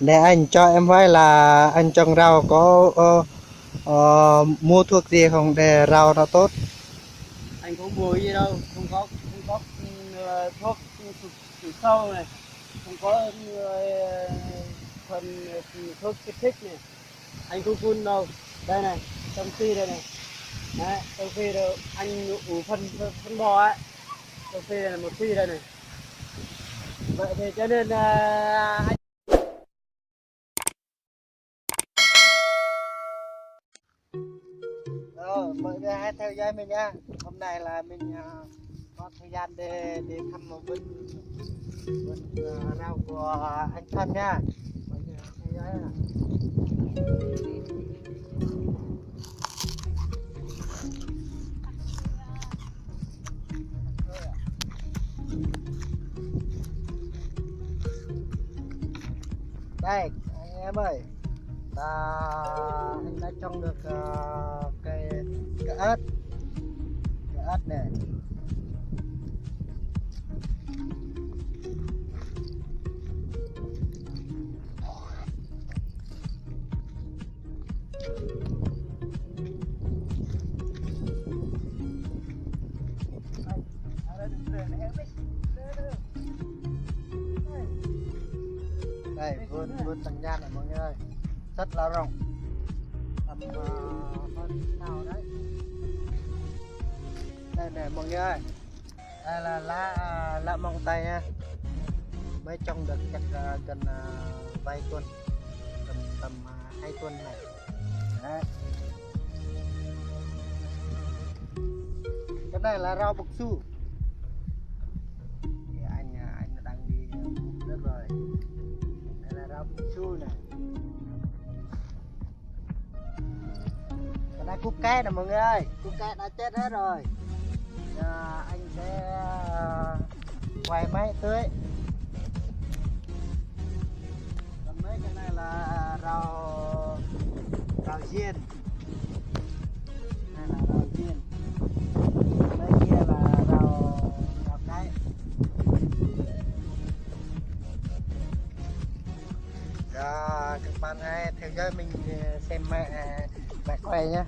Để anh cho em hỏi là anh trồng rau có mua thuốc gì không để rau nó tốt? Anh không mua gì đâu, không có thuốc trừ sâu này, không có phần thuốc kích thích này, anh không phun đâu. Đây này, trong phi đây này, đấy, trong phi đâu anh ủ phân bò ấy, trong phi đây là một phi đây này. Vậy thì cho nên anh Mọi người hãy theo dõi mình nha. Hôm nay là mình có thời gian để thăm một vườn rau của anh Thân nha. Mọi người theo dõi nha. Đây anh em ơi, anh đã trồng được cây ớt, này. Đây vườn tầng nhan này mọi người ơi, rất là rộng, tầm hơn nào đấy. Đây này mọi người ơi, đây là lá măng tây nha, mới trồng được chắc gần vài tuần, tầm 2 tuần này. Đấy. Cái này là rau bục su. Anh đang đi nước rồi. Đây là rau bục su này. Cái này cúc cái nè mọi người ơi, cúc cái đã chết hết rồi. Giờ anh sẽ quay máy tưới. Còn mấy cái này là rau diên. Đây là rau diên. Mấy kia là rau cái. Rồi các bạn hãy theo dõi mình xem mẹ quay nhé.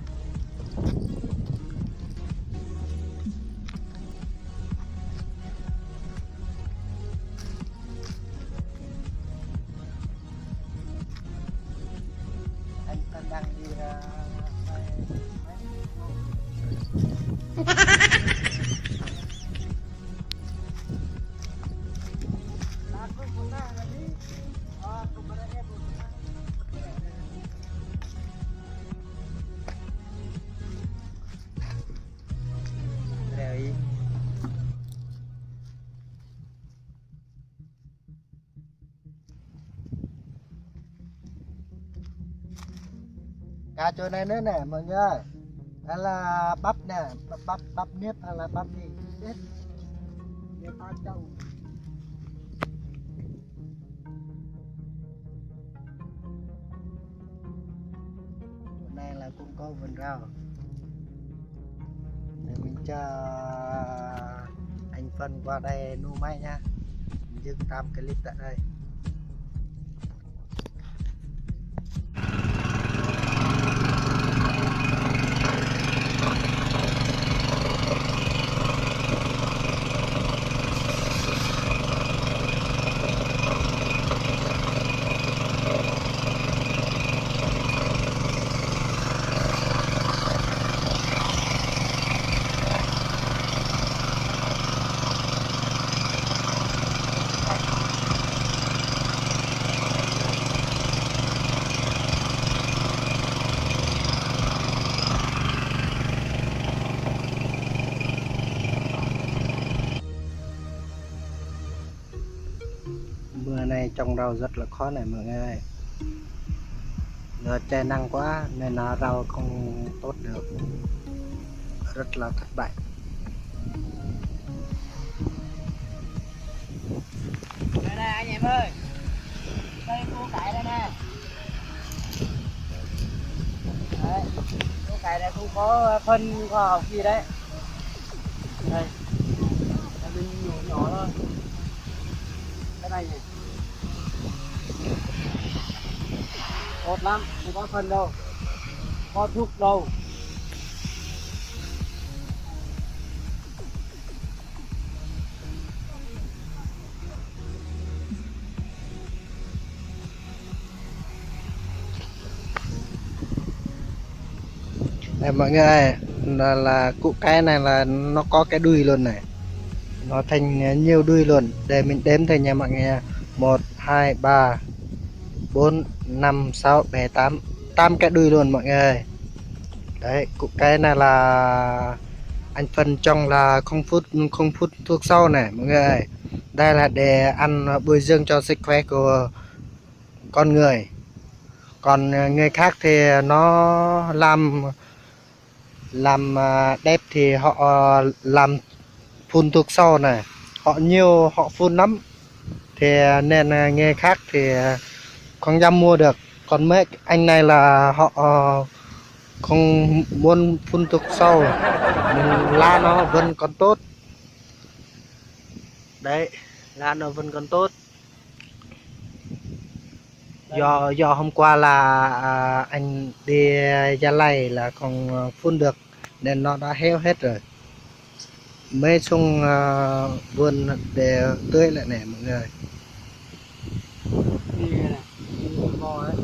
Anh đang đi cá chỗ này nữa nè mọi người ơi. Đây là bắp nè, bắp nếp hay là bắp gì biết để ta trồng. Chỗ này là cũng có vườn rau để mình cho anh Phân qua đây nuôi máy nha. Mình dừng tạm clip tại đây. Mùa này trồng rau rất là khó này mọi người ơi. Giờ trời nắng quá nên là rau không tốt được, rất là thất bại. đây nè anh em ơi, đây củ cải đây nè. Đấy, củ cải này không có phân khoa học gì đấy. Đây, mình nhỏ nhỏ thôi. Cái này này. ngọt lắm, không có phân đâu, có thuốc đâu. Đây mọi người ơi, là cụ cái này là nó có cái đuôi luôn này, nó thành nhiều đuôi luôn. Để mình đếm thử nha mọi người. 1 2 3 4 5 6 7 8, 8 cái đuôi luôn mọi người ơi. Đấy, cụ cái này là anh phân trong là không phút thuốc sâu này mọi người ơi. Đây là để ăn bồi dưỡng cho sức khỏe của con người. Còn người khác thì nó làm đẹp thì họ làm phun thuốc sâu này, họ nhiều họ phun lắm, thì nên người khác thì không dám mua được. Còn mấy anh này là họ không muốn phun thuốc sâu, lá nó vẫn còn tốt. Đấy, lá nó vẫn còn tốt. Do hôm qua là anh đi Gia Lai là còn phun được nên nó đã héo hết rồi. Mới xuống vườn để tưới lại nè mọi người. Đi này, phân bò ấy,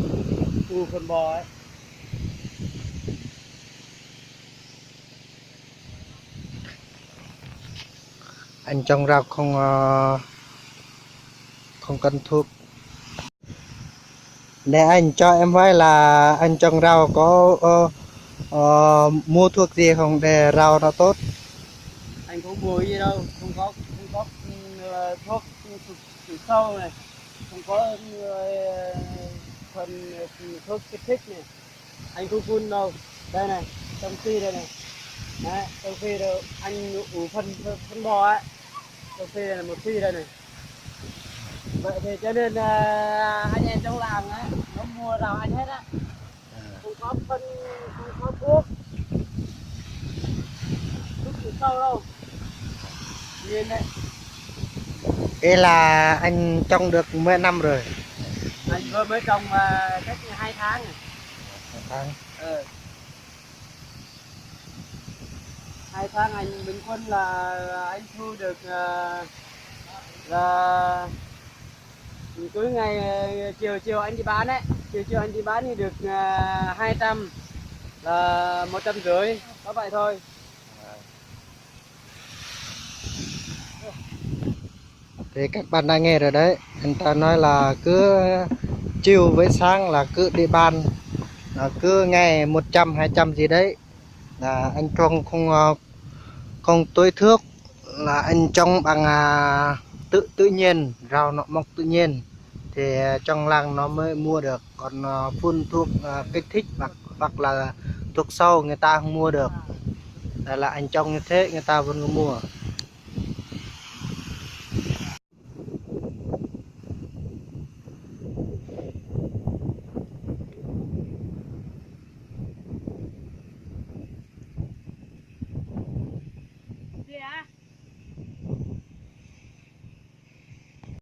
phân bò ấy. Anh trồng rau không cần thuốc. Để anh cho em hỏi là anh trồng rau có mua thuốc gì không để rau nó tốt? Anh không mua gì đâu, không có thuốc trừ sâu này, không có phần thuốc kích thích này, anh không phun đâu. Đây này, trong phi đây này, đấy, trong phi đâu anh ủ phân bò ấy, trong phi đây là một phi đây này. Vậy thì cho nên anh em trong làng ấy nó mua rau anh hết á, không có phân, không có thuốc trừ sâu đâu. Nhìn đấy, Đây là anh trồng được mấy năm rồi? anh vừa mới trồng cách 2 tháng này. 2 tháng. 2 tháng anh bình quân là anh thu được là cuối ngày chiều anh đi bán đấy, chiều anh đi bán thì được 200 là 150, có vậy thôi. Thì các bạn đã nghe rồi đấy, anh ta nói là cứ chiều với sáng là cứ đi bán, cứ ngày 100 200 gì đấy, là anh trồng không tưới thuốc, là anh trồng bằng tự nhiên, rau nó mọc tự nhiên thì trong làng nó mới mua được. Còn phun thuốc kích thích hoặc là thuốc sâu người ta không mua được. Đây là anh trồng như thế người ta vẫn có mua.